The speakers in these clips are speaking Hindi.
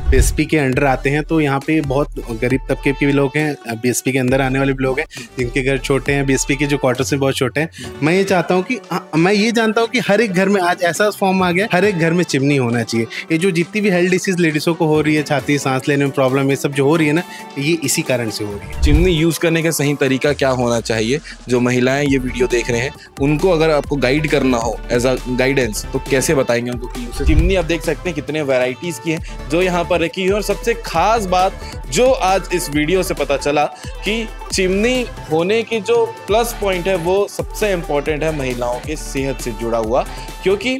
बीएसपी के अंडर आते हैं, तो यहाँ पे बहुत गरीब तबके के भी लोग हैं, बीएसपी के अंदर आने वाले भी लोग हैं जिनके घर छोटे हैं, बीएसपी के जो क्वार्टर्स में बहुत छोटे हैं। मैं ये चाहता हूँ कि मैं ये जानता हूँ कि हर एक घर में आज ऐसा फॉर्म आ गया, हर एक घर में चिमनी होना चाहिए। ये जो जितनी भी हेल्थ डिसीज लेडीज़ों को हो रही है, छाती सांस लेने में प्रॉब्लम, ये सब जो हो रही है ना, ये इसी कारण से हो रही है। चिमनी यूज करने का सही तरीका क्या होना चाहिए? जो महिलाएं ये वीडियो देख रहे हैं उनको अगर आपको गाइड करना हो एज अ गाइडेंस, तो कैसे बताएंगे उनको कि चिमनी आप देख सकते हैं कितने वैरायटीज की हैं जो यहाँ पर रखी है। और सबसे खास बात जो आज इस वीडियो से पता चला कि चिमनी होने की जो प्लस पॉइंट है वो सबसे इंपॉर्टेंट है महिलाओं के सेहत से जुड़ा हुआ, क्योंकि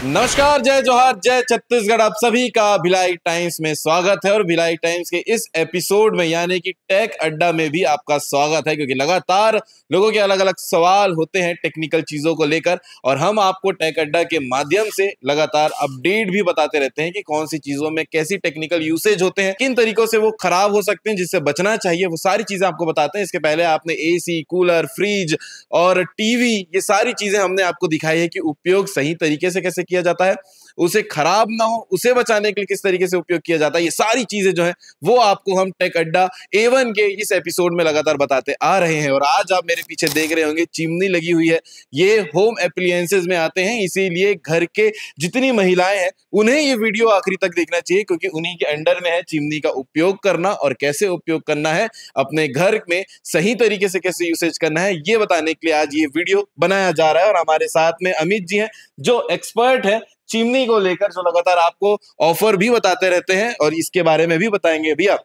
नमस्कार, जय जोहार, जय छत्तीसगढ़। आप सभी का भिलाई टाइम्स में स्वागत है और भिलाई टाइम्स के इस एपिसोड में यानी कि टेक अड्डा में भी आपका स्वागत है, क्योंकि लगातार लोगों के अलग अलग सवाल होते हैं टेक्निकल चीजों को लेकर और हम आपको टेक अड्डा के माध्यम से लगातार अपडेट भी बताते रहते हैं कि कौन सी चीजों में कैसी टेक्निकल यूसेज होते हैं, किन तरीकों से वो खराब हो सकते हैं, जिससे बचना चाहिए, वो सारी चीजें आपको बताते हैं। इसके पहले आपने एसी, कूलर, फ्रिज और टीवी, ये सारी चीजें हमने आपको दिखाई है कि उपयोग सही तरीके से कैसे किया जाता है, उसे खराब ना हो, उसे बचाने के लिए किस तरीके से उपयोग किया जाता है। ये सारी चीजें जो है वो आपको हम टेक अड्डा A1 के इस एपिसोड में लगातार बताते आ रहे हैं। और आज आप मेरे पीछे देख रहे होंगे चिमनी लगी हुई है। ये होम एप्लियंसेस में आते हैं, इसीलिए घर के जितनी महिलाएं हैं उन्हें ये वीडियो आखिरी तक देखना चाहिए, क्योंकि उन्हीं के अंडर में है चिमनी का उपयोग करना और कैसे उपयोग करना है, अपने घर में सही तरीके से कैसे यूसेज करना है, ये बताने के लिए आज ये वीडियो बनाया जा रहा है। और हमारे साथ में अमित जी हैं जो एक्सपर्ट है चिमनी को लेकर, जो लगातार आपको ऑफर भी बताते रहते हैं और इसके बारे में भी बताएंगे। भैया,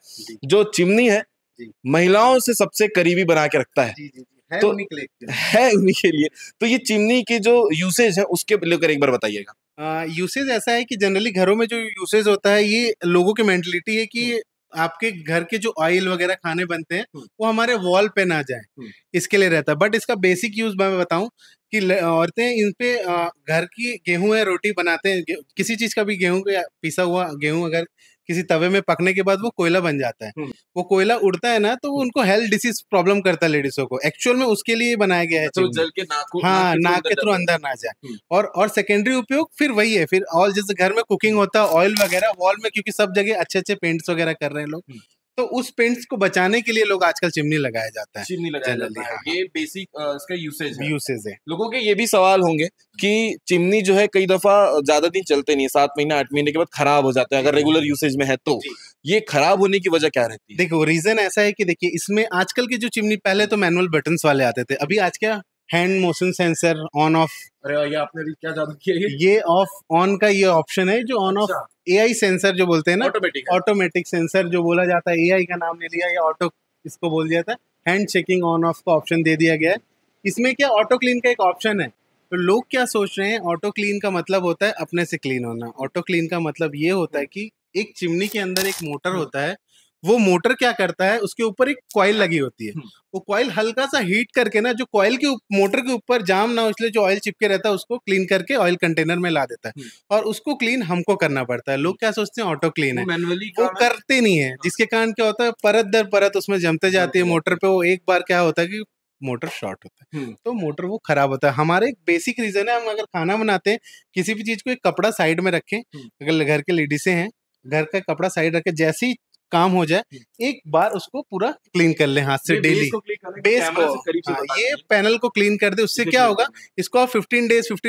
जो चिमनी है महिलाओं से सबसे करीबी बना के रखता है, है तो उन्हीं के लिए। तो ये चिमनी की जो यूसेज है उसके लेकर एक बार बताइएगा। यूसेज ऐसा है कि जनरली घरों में जो यूसेज होता है, ये लोगों की मेंटलिटी है कि आपके घर के जो ऑयल वगैरह खाने बनते हैं वो हमारे वॉल पे ना जाए, इसके लिए रहता है। बट इसका बेसिक यूज मैं बताऊं कि औरतें इन पे घर की गेहूं है रोटी बनाते हैं, किसी चीज का भी गेहूं का पिसा हुआ गेहूं अगर किसी तवे में पकने के बाद वो कोयला बन जाता है, वो कोयला उड़ता है ना, तो वो उनको हेल्थ डिसीज प्रॉब्लम करता है लेडीजों को। एक्चुअल में उसके लिए बनाया गया है तो चिमनी। जल के हाँ, नाक के थ्रू अंदर ना जाए। और सेकेंडरी उपयोग फिर वही है, फिर और जैसे घर में कुकिंग होता है, ऑयल वगैरह वॉल में, क्योंकि सब जगह अच्छे अच्छे पेंट्स वगैरह कर रहे हैं लोग, तो उस पेंट्स को बचाने के लिए लोग आजकल चिमनी लगाया जाता है। चिमनी लगाया जाता है। हाँ। ये बेसिक इसका यूसेज है। है। लोगों के ये भी सवाल होंगे कि चिमनी जो है कई दफा ज्यादा दिन चलते नहीं है, 7 महीने 8 महीने के बाद खराब हो जाता है अगर रेगुलर यूसेज में है तो। ये खराब होने की वजह क्या रहती है? देखो, रीजन ऐसा है कि देखिए, इसमें आजकल की जो चिमनी, पहले तो मैनुअल बटन्स वाले आते थे, अभी आज क्या hand motion sensor on off. अरे ये आपने भी क्या जादू किया? ये ऑफ ऑन का ये ऑप्शन है जो ऑन ऑफ एआई सेंसर जो बोलते हैं ना, ऑटोमेटिक सेंसर जो बोला जाता है, एआई का नाम ले लिया या ऑटो इसको बोल दिया था। हैंड चेकिंग ऑन ऑफ का ऑप्शन दे दिया गया है। इसमें क्या ऑटो क्लीन का एक ऑप्शन है। तो लोग क्या सोच रहे हैं, ऑटो क्लीन का मतलब होता है अपने से क्लीन होना। ऑटो क्लीन का मतलब ये होता है कि एक चिमनी के अंदर एक मोटर होता है, वो मोटर क्या करता है, उसके ऊपर एक कॉइल लगी होती है, वो कॉइल हल्का सा हीट करके ना, जो कॉइल के मोटर के ऊपर जाम ना हो इसलिए जो ऑयल चिपके रहता है उसको क्लीन करके ऑयल कंटेनर में ला देता है, और उसको क्लीन हमको करना पड़ता है। लोग क्या सोचते हैं ऑटो क्लीन है, वो करते नहीं है, जिसके कारण क्या होता है, परत दर परत उसमें जमते जाती है मोटर पे। वो एक बार क्या होता है कि मोटर शॉर्ट होता है, तो मोटर वो खराब होता है। हमारे एक बेसिक रीजन है, हम अगर खाना बनाते हैं किसी भी चीज को, एक कपड़ा साइड में रखें, अगर घर के लेडीसें हैं, घर का कपड़ा साइड रखे, जैसे ही काम हो जाए एक बार उसको पूरा क्लीन कर ले हाथ से डेली। बेस को ये पैनल को क्लीन कर दे, उससे क्या होगा, इसको आप 15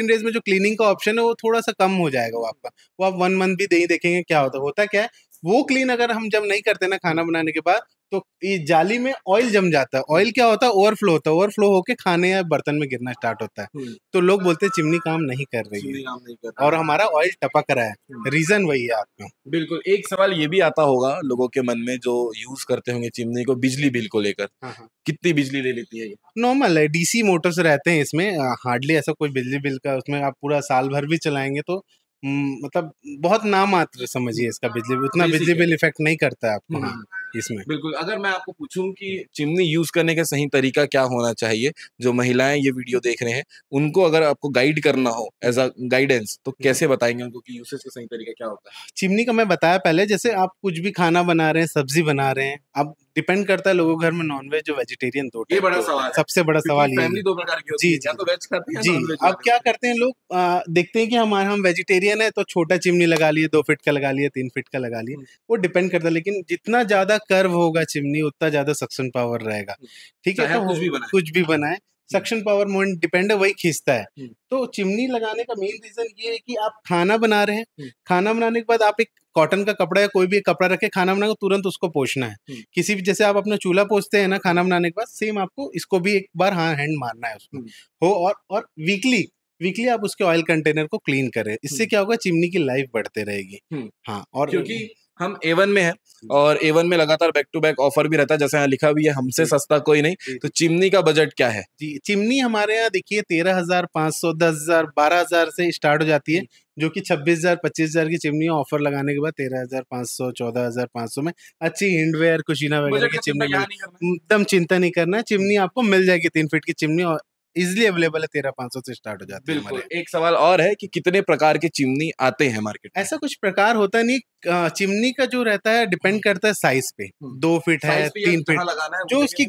डेज में जो क्लीनिंग का ऑप्शन है वो थोड़ा सा कम हो जाएगा। वो आपका, वो आप 1 मंथ भी नहीं देखेंगे क्या होता क्या है, वो क्लीन अगर हम जब नहीं करते ना खाना बनाने के बाद, तो ये जाली में ऑयल जम जाता है। ऑयल क्या होता है, ओवरफ्लो होता है, ओवरफ्लो होके खाने या बर्तन में गिरना स्टार्ट होता है। तो लोग बोलते हैं चिमनी काम नहीं कर रही है और हमारा ऑयल टपक रहा है। रीजन वही है आपका। बिल्कुल। एक सवाल ये भी आता होगा लोगों के मन में जो यूज करते होंगे चिमनी को, बिजली बिल को लेकर। कितनी बिजली ले लेती है ये? नॉर्मल है, डीसी मोटर्स रहते हैं इसमें, हार्डली ऐसा कोई बिजली बिल का, उसमें आप पूरा साल भर भी चलाएंगे तो मतलब बहुत नाम मात्र समझिए इसका, बिजली उतना बिजली बिल इफेक्ट नहीं करता है आपको। हाँ, इसमें बिल्कुल। अगर मैं आपको पूछूं कि चिमनी यूज करने का सही तरीका क्या होना चाहिए, जो महिलाएं ये वीडियो देख रहे हैं उनको अगर आपको गाइड करना हो एज अ गाइडेंस, तो कैसे बताएंगे उनको कि यूसेज का सही तरीका क्या होता है? चिमनी का मैं बताया पहले, जैसे आप कुछ भी खाना बना रहे हैं, सब्जी बना रहे हैं, आप डिपेंड करता है लोगों के घर में नॉनवेज जो वेजिटेरियन दो ये टाइप बड़ा के सवाल होते हैं। है सबसे बड़ा सवाल ये फैमिली है। दो प्रकार की होती जी है, या जी तो वेज खाते हैं या जी। नॉन वेज अब क्या करते हैं लोग, देखते हैं कि हम वेजिटेरियन है तो छोटा चिमनी लगा लिए, 2 फीट का लगा लिए, 3 फीट का लगा लिए, वो डिपेंड करता है। लेकिन जितना ज्यादा कर्व होगा चिमनी उतना ज्यादा सक्शन पावर रहेगा। ठीक है, चाहे तो कुछ भी बनाए। कुछ भी बनाए, सक्शन पावर मोमेंट डिपेंड है, वही खींचता है। तो चिमनी लगाने का मेन रीजन ये है कि आप खाना बना रहे हैं, खाना बनाने के बाद आप एक कॉटन का कपड़ा या कोई भी एक कपड़ा रखे, खाना बनाने को तुरंत उसको पोंछना है। किसी भी, जैसे आप अपना चूल्हा पोंछते हैं ना खाना बनाने के बाद, सेम आपको इसको भी एक बार हैंड मारना है उसमें हो। और वीकली आप उसके ऑयल कंटेनर को क्लीन करें। इससे क्या होगा, चिमनी की लाइफ बढ़ते रहेगी। हाँ, और क्योंकि हम A1 में है और A1 में लगातार बैक टू बैक ऑफर भी रहता है, जैसे यहाँ लिखा भी है हमसे सस्ता कोई नहीं। तो चिमनी का बजट क्या है? जी, चिमनी हमारे यहाँ देखिए 13,500, 10,000, 12,000 से स्टार्ट हो जाती है, जो कि 26,000, 25,000 की चिमनी ऑफर लगाने के बाद 13,500, 14,500 में अच्छी हिंडवेयर, कुशीना वगैरह की चिमनी एकदम चिंता नहीं करना है। चिमनी आपको मिल जाएगी 3 फीट की चिमनी, और इजिली अवेलेबल है, 13,500 से स्टार्ट हो जाती है हमारे यहाँ। एक सवाल और है कि कितने प्रकार के चिमनी आते हैं मार्केट में? ऐसा कुछ प्रकार होता नहीं, चिमनी का जो रहता है डिपेंड करता है साइज पे। 2 फीट है, 3 फीट, जो उसकी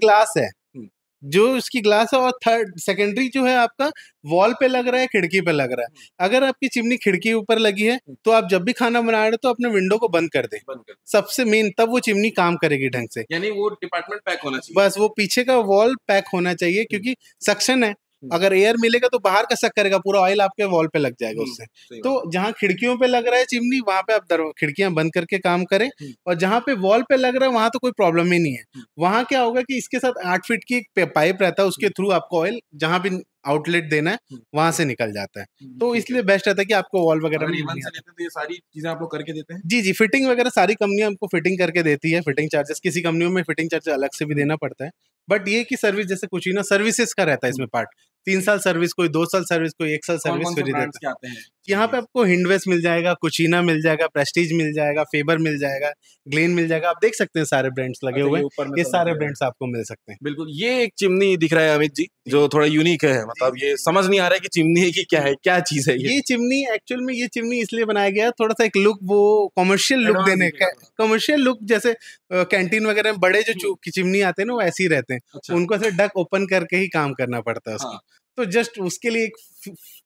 ग्लास है, और थर्ड सेकेंडरी जो है आपका वॉल पे लग रहा है, खिड़की पे लग रहा है। अगर आपकी चिमनी खिड़की ऊपर लगी है तो आप जब भी खाना बना रहे हो तो अपने विंडो को बंद कर दें, सबसे मेन, तब वो चिमनी काम करेगी ढंग से। यानी वो डिपार्टमेंट पैक होना चाहिए। बस वो पीछे का वॉल पैक होना चाहिए, क्योंकि सक्शन है, अगर एयर मिलेगा तो बाहर का सक करेगा, पूरा ऑयल आपके वॉल पे लग जाएगा उससे। तो जहाँ खिड़कियों पे लग रहा है चिमनी, वहां पे आप खिड़कियां बंद करके काम करें, और जहाँ पे वॉल पे लग रहा है वहां तो कोई प्रॉब्लम ही नहीं है। वहां क्या होगा कि इसके साथ 8 फीट की एक पाइप रहता है, उसके थ्रू आपको ऑयल जहाँ भी आउटलेट देना है वहां से निकल जाता है। तो इसलिए बेस्ट रहता है कि आपको वॉल वगैरह में से लेते तो ये सारी चीजें आप लोग करके देते हैं? जी, फिटिंग वगैरह सारी कंपनियां हमको फिटिंग करके देती है। फिटिंग चार्जेस किसी कंपनियों में फिटिंग चार्ज अलग से भी देना पड़ता है, बट ये कि सर्विस, जैसे कुछ ही ना सर्विसेज का रहता है इसमें पार्ट, 3 साल सर्विस, कोई 2 साल सर्विस, कोई 1 साल सर्विस फ्री देता है। यहाँ पे आपको हिंडवेस मिल जाएगा, कुशीना मिल जाएगा, प्रेस्टीज मिल जाएगा, फेबर मिल जाएगा, ग्लेन मिल जाएगा। आप देख सकते हैं सारे ब्रांड्स लगे हुए हैं, ये सारे ब्रांड्स आपको मिल सकते हैं। बिल्कुल। ये एक चिमनी दिख रहा है अमित जी, जो थोड़ा यूनिक है, मतलब ये समझ नहीं आ रहा है कि चिमनी है कि क्या है, क्या चीज है ये चिमनी एक्चुअल में, ये चिमनी इसलिए बनाया गया थोड़ा सा एक लुक, वो कमर्शियल लुक देने का, कमर्शियल लुक, जैसे कैंटीन वगैरह में बड़े जो चिमनी आते हैं ना, वो ऐसे ही रहते हैं। उनको ऐसे डक ओपन करके ही काम करना पड़ता है उसको। तो जस्ट उसके लिए एक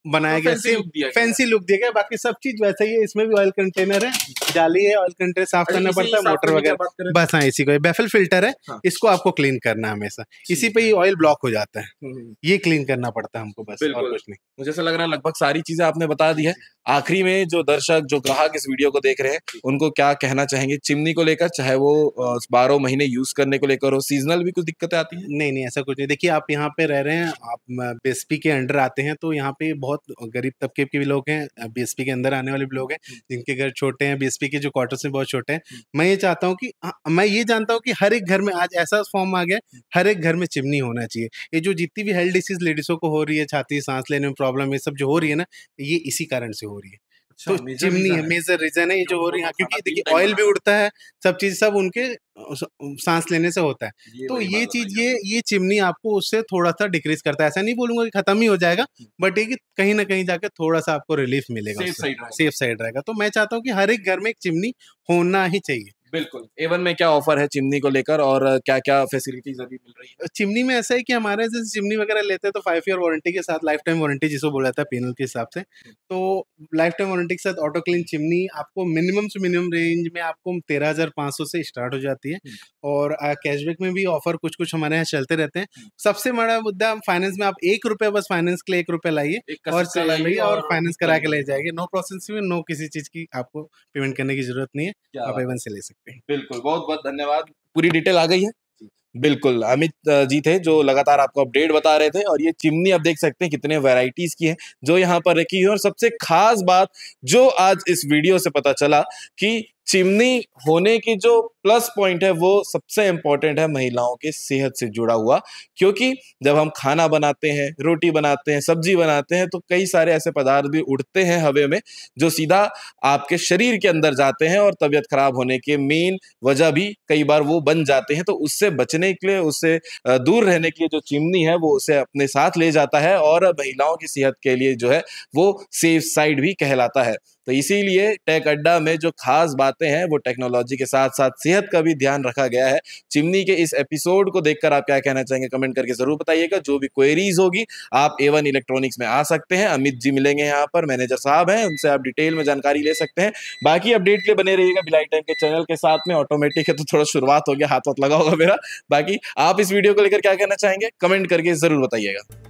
बनाया गया, सेम फैंसी लुक दिया गया। बाकी सब चीज वैसा ही है, इसमें भी ऑयल कंटेनर है, जाली है, ऑयल कंटेनर साफ करना पड़ता है, मोटर वगैरह, बस। हाँ, इसी को बैफल फिल्टर है, इसको आपको क्लीन करना है हमेशा, इसी पे ही ऑयल ब्लॉक हो जाता है, ये क्लीन करना पड़ता है हमको, बस और कुछ नहीं। मुझे ऐसा लग रहा है लगभग सारी चीजें आपने बता दी है। आखिरी में जो दर्शक, जो ग्राहक इस वीडियो को देख रहे हैं, उनको क्या कहना चाहेंगे चिमनी को लेकर, चाहे वो 12 महीने यूज करने को लेकर हो, सीजनल भी कुछ दिक्कतें आती हैं? नहीं, ऐसा कुछ नहीं। देखिए, आप यहाँ पे रह रहे हैं, आप बीएसपी के अंडर आते हैं, तो यहाँ पे बहुत गरीब तबके के भी लोग हैं, बीएसपी के अंदर आने वाले भी लोग हैं, जिनके घर छोटे हैं, बीएसपी के जो क्वार्टर्स में बहुत छोटे हैं। मैं ये चाहता हूँ कि मैं ये जानता हूँ कि हर एक घर में आज ऐसा फॉर्म आ गया, हर एक घर में चिमनी होना चाहिए। ये जो जितनी भी हेल्थ डिसीज लेडीजों को हो रही है, छाती सांस लेने में प्रॉब्लम, ये सब जो हो रही है ना, ये इसी कारण से हो रही है। तो चिमनी है, मेजर रीजन है ये जो हो रही है, क्योंकि देखिए ऑयल भी उड़ता है, सब चीज सब उनके सांस लेने से होता है। तो ये चीज, ये चिमनी आपको उससे थोड़ा सा डिक्रीज करता है। ऐसा नहीं बोलूंगा कि खत्म ही हो जाएगा, बट ये कि कहीं ना कहीं जाके थोड़ा सा आपको रिलीफ मिलेगा, सेफ साइड रहेगा। तो मैं चाहता हूँ कि हर एक घर में एक चिमनी होना ही चाहिए। बिल्कुल। A1 में क्या ऑफर है चिमनी को लेकर, और क्या क्या फैसिलिटीज अभी मिल रही है? चिमनी में ऐसा है कि हमारे जैसे चिमनी वगैरह लेते हैं तो 5 ईयर वारंटी के साथ, लाइफ टाइम वारंटी जिसको बोला जाता है पैनल के हिसाब से, तो लाइफ टाइम वारंटी के साथ ऑटो क्लीन चिमनी आपको मिनिमम से मिनिमम रेंज में आपको 13,500 से स्टार्ट हो जाती है। और कैशबैक में भी ऑफर कुछ कुछ हमारे यहाँ चलते रहते हैं। सबसे बड़ा मुद्दा फाइनेंस में, आप 1 रुपये बस फाइनेंस के लिए 1 रुपया लाइए और फाइनेंस करा के ले जाएंगे। नो प्रोसेस में, नो किसी चीज की आपको पेमेंट करने की जरूरत नहीं है, आप A1 से ले सकते हैं। बिल्कुल, बहुत बहुत धन्यवाद, पूरी डिटेल आ गई है। बिल्कुल, अमित जी थे जो लगातार आपको अपडेट बता रहे थे। और ये चिमनी आप देख सकते हैं कितने वैरायटीज की है जो यहाँ पर रखी है। और सबसे खास बात जो आज इस वीडियो से पता चला कि चिमनी होने की जो प्लस पॉइंट है वो सबसे इम्पोर्टेंट है महिलाओं के सेहत से जुड़ा हुआ, क्योंकि जब हम खाना बनाते हैं, रोटी बनाते हैं, सब्जी बनाते हैं, तो कई सारे ऐसे पदार्थ भी उड़ते हैं हवा में जो सीधा आपके शरीर के अंदर जाते हैं और तबीयत खराब होने के मेन वजह भी कई बार वो बन जाते हैं। तो उससे बचने के लिए, उससे दूर रहने के लिए जो चिमनी है वो उसे अपने साथ ले जाता है और महिलाओं की सेहत के लिए जो है वो सेफ साइड भी कहलाता है। तो इसीलिए टेक अड्डा में जो खास बातें हैं वो टेक्नोलॉजी के साथ साथ सेहत का भी ध्यान रखा गया है। चिमनी के इस एपिसोड को देखकर आप क्या कहना चाहेंगे कमेंट करके जरूर बताइएगा। जो भी क्वेरीज होगी आप A1 इलेक्ट्रॉनिक्स में आ सकते हैं, अमित जी मिलेंगे यहाँ पर, मैनेजर साहब हैं, उनसे आप डिटेल में जानकारी ले सकते हैं। बाकी अपडेट के लिए बने रहिएगा भिलाई टाइम के चैनल के साथ में। ऑटोमेटिक है तो थोड़ा शुरुआत हो गया, हाथ लगा होगा मेरा। बाकी आप इस वीडियो को लेकर क्या कहना चाहेंगे कमेंट करके जरूर बताइएगा।